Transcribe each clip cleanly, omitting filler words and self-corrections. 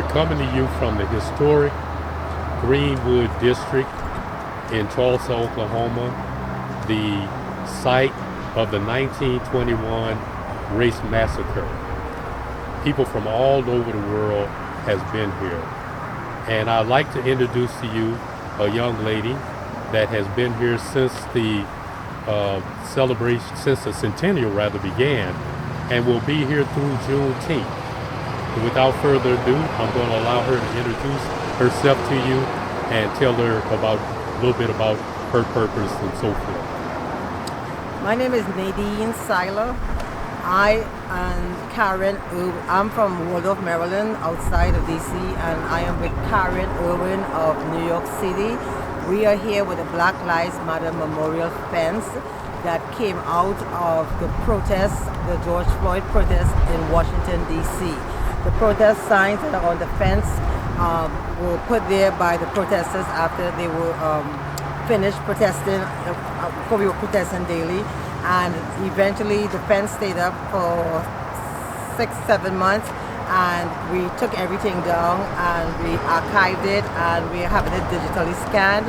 We're coming to you from the historic Greenwood District in Tulsa, Oklahoma, the site of the 1921 race massacre. People from all over the world has been here. And I'd like to introduce to you a young lady that has been here since the celebration, since the Centennial rather began, and will be here through Juneteenth. Without further ado, I'm going to allow her to introduce herself to you and tell her about a little bit about her purpose and so forth. My name is Nadine Seiler. I and Karen, I'm from Waldorf, Maryland, outside of DC, and I am with Karen Irwin of New York City. We are here with the Black Lives Matter Memorial fence that came out of the protests, the George Floyd protests in Washington, DC. The protest signs that are on the fence were put there by the protesters after they were finished protesting, before we were protesting daily. And eventually the fence stayed up for 6-7 months, and we took everything down and we archived it, and we're having it digitally scanned.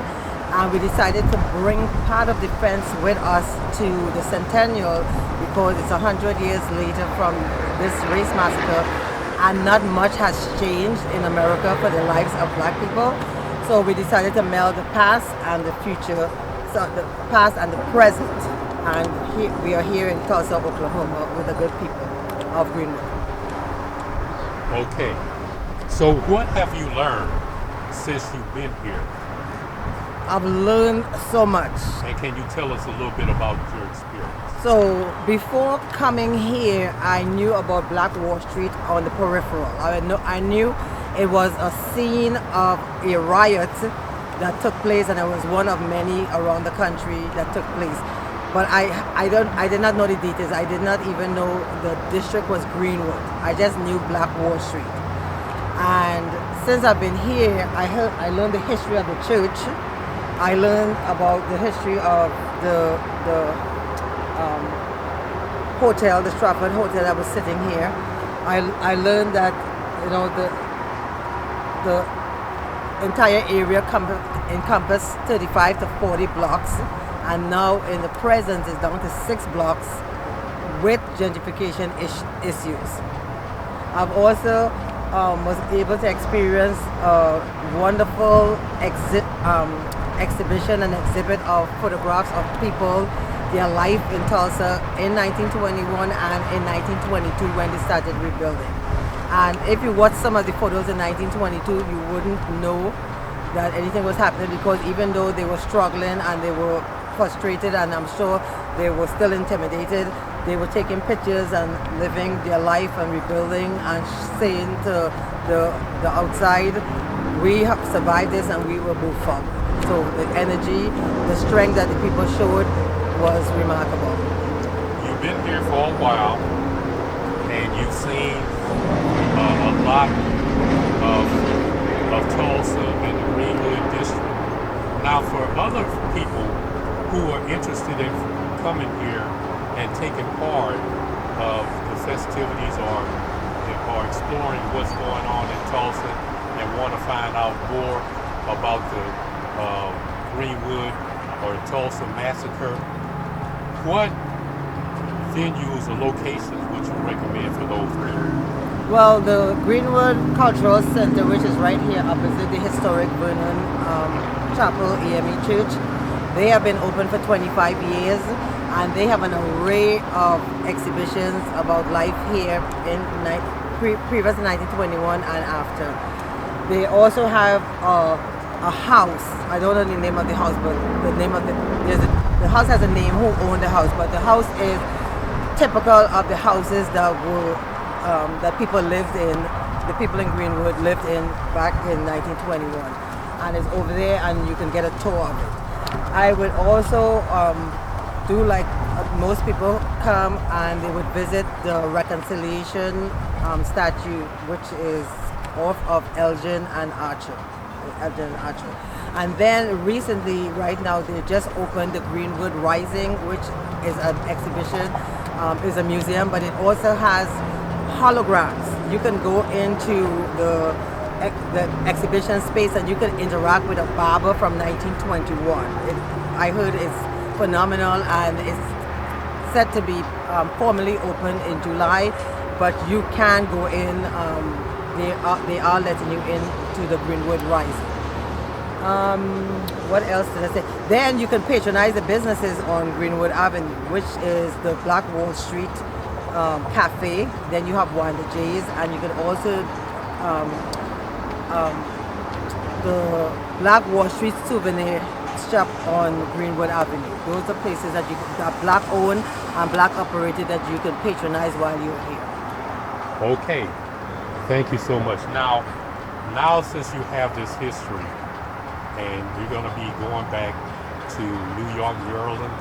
And we decided to bring part of the fence with us to the Centennial because it's 100 years later from this race massacre, and not much has changed in America for the lives of black people. So we decided to meld the past and the future, so the past and the present. And we are here in Tulsa, Oklahoma with the good people of Greenwood. Okay, so what have you learned since you've been here? I've learned so much. And can you tell us a little bit about your experience? So before coming here, I knew about Black Wall Street on the peripheral. I knew it was a scene of a riot that took place, and it was one of many around the country that took place. But I did not know the details. I did not even know the district was Greenwood. I just knew Black Wall Street. And since I've been here, I learned the history of the church. I learned about the history of the hotel, the Stratford Hotel that was sitting here. I learned that, you know, the entire area encompassed 35 to 40 blocks. And now in the present is down to 6 blocks with gentrification issues. I've also was able to experience a wonderful exhibition and exhibit of photographs of people, their life in Tulsa in 1921 and in 1922 when they started rebuilding. And if you watch some of the photos in 1922, you wouldn't know that anything was happening, because even though they were struggling and they were frustrated, and I'm sure they were still intimidated, they were taking pictures and living their life and rebuilding and saying to the outside, we have survived this and we will move forward. So the energy, the strength that the people showed was remarkable. You've been here for a while and you've seen a lot of Tulsa and the Greenwood district. Now for other people who are interested in coming here and taking part of the festivities or exploring what's going on in Tulsa and want to find out more about the Greenwood or Tulsa Massacre, what venues or locations would you recommend for those people? Well, the Greenwood Cultural Center, which is right here opposite the historic Vernon Chapel AME Church, they have been open for 25 years, and they have an array of exhibitions about life here in previous 1921 and after. They also have a house. I don't know the name of the house, but the name of the house has a name who owned the house, but the house is typical of the houses that were that people lived in. The people in Greenwood lived in back in 1921, and it's over there, and you can get a tour of it. I would also do like most people come and they would visit the Reconciliation statue, which is off of Elgin and Archer. And then recently, right now, they just opened the Greenwood Rising, which is an exhibition, is a museum, but it also has holograms. You can go into the exhibition space, and you can interact with a barber from 1921. I heard it's phenomenal, and it's set to be formally open in July, but you can go in. They are letting you in to the Greenwood Rising. What else did I say? Then you can patronize the businesses on Greenwood Avenue, which is the Black Wall Street Cafe. Then you have Wanda J's, and you can also the Black Wall Street Souvenir Shop on Greenwood Avenue. Those are places that are Black owned and Black operated that you can patronize while you're here. Okay, thank you so much. Now since you have this history, and you're going to be going back to New York, Maryland,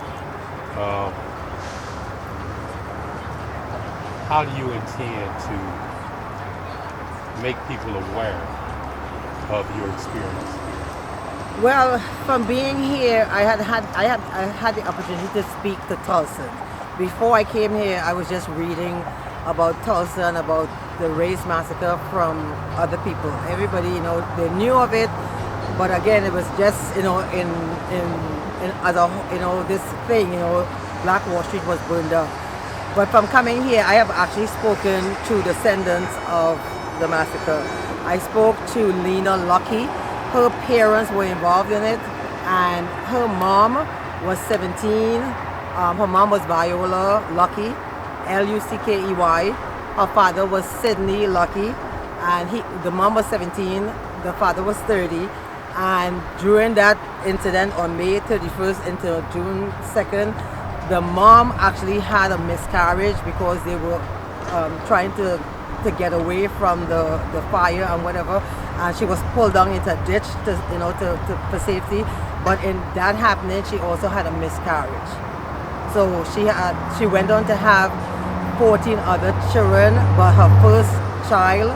how do you intend to make people aware of your experience? Well, from being here, I had the opportunity to speak to Tulsa. Before I came here, I was just reading about Tulsa and about the race massacre from other people. Everybody, they knew of it, but again, it was just, in as a, this thing, Black Wall Street was burned up. But from coming here, I have actually spoken to descendants of the massacre. I spoke to Lena Lucky. Her parents were involved in it, and her mom was 17. Her mom was Viola Lucky, Luckey. Her father was Sidney Lucky, and the mom was 17. The father was 30. And during that incident on May 31st into June 2nd, the mom actually had a miscarriage because they were trying to get away from the fire and whatever, and she was pulled down into a ditch for safety. But in that happening, she also had a miscarriage. So she went on to have 14 other children, but her first child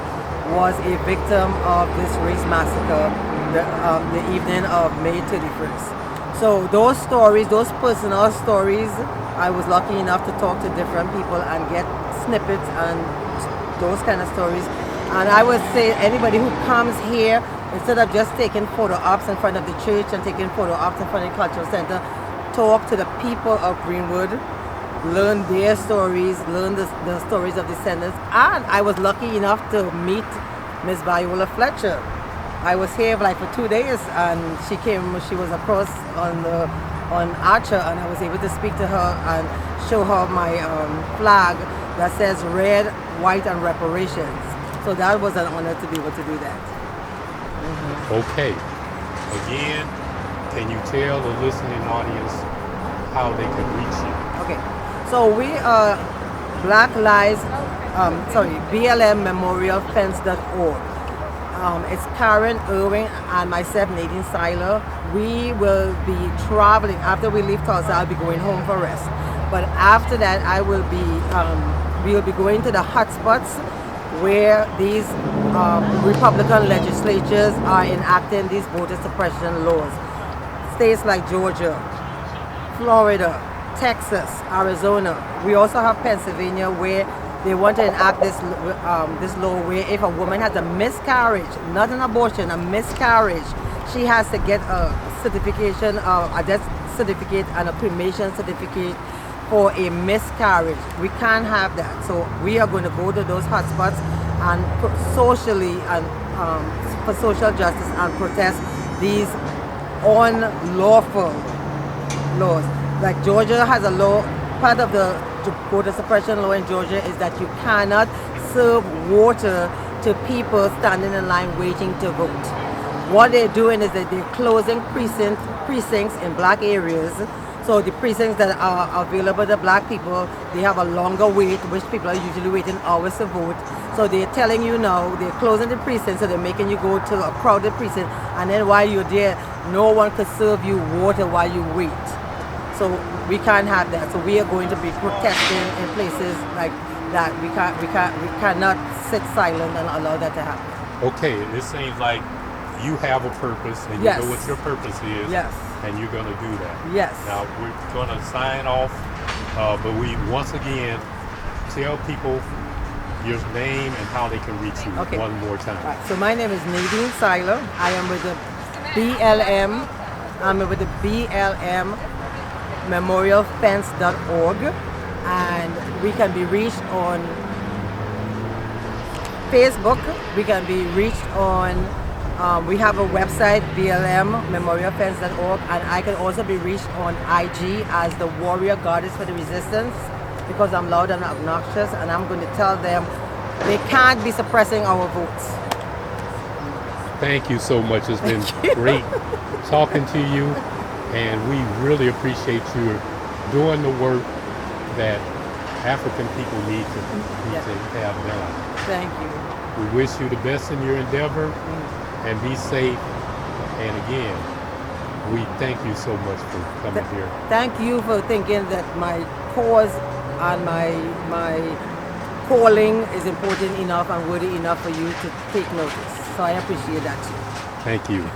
was a victim of this race massacre the evening of May 31st. So those stories, those personal stories, I was lucky enough to talk to different people and get snippets and those kind of stories. And I would say anybody who comes here, instead of just taking photo ops in front of the church and taking photo ops in front of the cultural center, talk to the people of Greenwood, learn their stories, learn the stories of descendants. And I was lucky enough to meet Miss Viola Fletcher. I was here for 2 days, and she was across on Archer, and I was able to speak to her and show her my flag that says red, white, and reparations. So that was an honor to be able to do that. Mm-hmm. Okay. Again, can you tell the listening audience how they can reach you? Okay. So we are BLMMemorialFence.org. It's Karen Irving and myself, Nadine Seiler. We will be traveling. After we leave Tulsa, I'll be going home for rest. But after that, we'll be going to the hotspots where these Republican legislatures are enacting these voter suppression laws. States like Georgia, Florida, Texas, Arizona. We also have Pennsylvania, where they want to enact this law where if a woman has a miscarriage, not an abortion, a miscarriage, she has to get a certification, a death certificate and a cremation certificate for a miscarriage. We can't have that. So we are going to go to those hotspots and socially and for social justice and protest these unlawful laws. Like Georgia has a law, part of the voter suppression law in Georgia is that you cannot serve water to people standing in line waiting to vote. What they're doing is that they're closing precincts in black areas. So the precincts that are available to black people, they have a longer wait, which people are usually waiting hours to vote. So they're telling you now, they're closing the precinct, so they're making you go to a crowded precinct, and then while you're there, no one could serve you water while you wait. So we can't have that. So we are going to be protesting in places like that. We cannot sit silent and allow that to happen. Okay, it seems like you have a purpose, and Yes. you know what your purpose is. Yes. And you're going to do that. Yes. Now we're going to sign off, but we once again tell people your name and how they can reach you Okay. one more time. Right. So my name is Nadine Seiler. I am with the BLM. I'm with the BLM memorialfence.org, and we can be reached on Facebook. We can be reached on, we have a website, blmmemorialfence.org, and I can also be reached on IG as the Warrior Goddess for the Resistance, because I'm loud and obnoxious, and I'm going to tell them they can't be suppressing our votes. Thank you so much. It's been great talking to you, and we really appreciate you doing the work that African people need to have done. Thank you. We wish you the best in your endeavor, and be safe. And again, we thank you so much for coming here. Thank you for thinking that my cause and my calling is important enough and worthy enough for you to take notice. So I appreciate that too. Thank you.